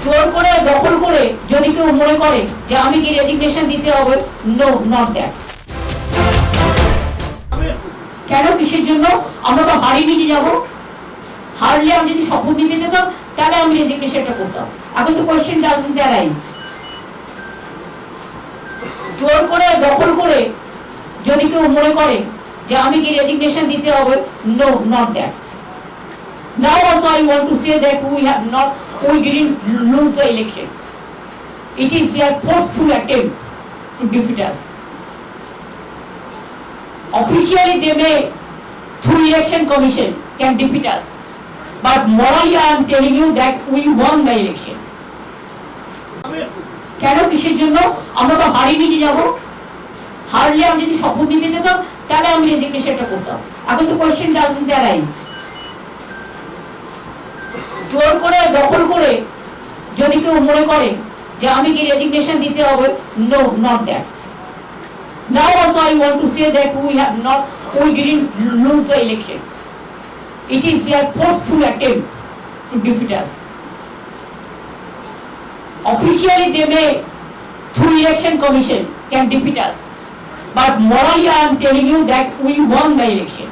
জোর করে দখল করে যদি কেউ মনে করে যে আমি কি রেজিগনেশন দিতে হবে, নো, নট দ্যাট। কেন, কিসের জন্য? আমরা তো হারিয়ে নিয়ে যাবো। হারলে আমি যদি শপথ দিতে যেতাম তাহলে আমি রেজিগনেশনটা করতাম। এখন তো কোয়েশ্চেন ডাজন্ট অ্যারাইজ। জোর করে দখল করে যদি কেউ মনে করে যে আমি কি রেজিগনেশন দিতে হবে, no, not that. Now also I want to say that we didn't lose the election. It is their forceful attempt to defeat us. Officially they may, through election commission, can defeat us. But morally I am telling you that we won the election. কেন, কিসের জন্য? আমরা তো হারিয়ে নিয়ে যাবো। হারলে আমি যদি শপথ দিতে যেতাম তাহলে আমি রেজিগনেশনটা করতাম। এখন তো কোয়েশ্চেন ডাজন্ট অ্যারাইজ। জোর করে দখল করে যদি কেউ মনে করে যে আমি কি রেজিগনেশন দিতে হবে, no, not that. Now also I want to say that we didn't lose the election. It is their forceful attempt to defeat us. Officially they may, through election commission, can defeat us. But morally I am telling you that we won the election.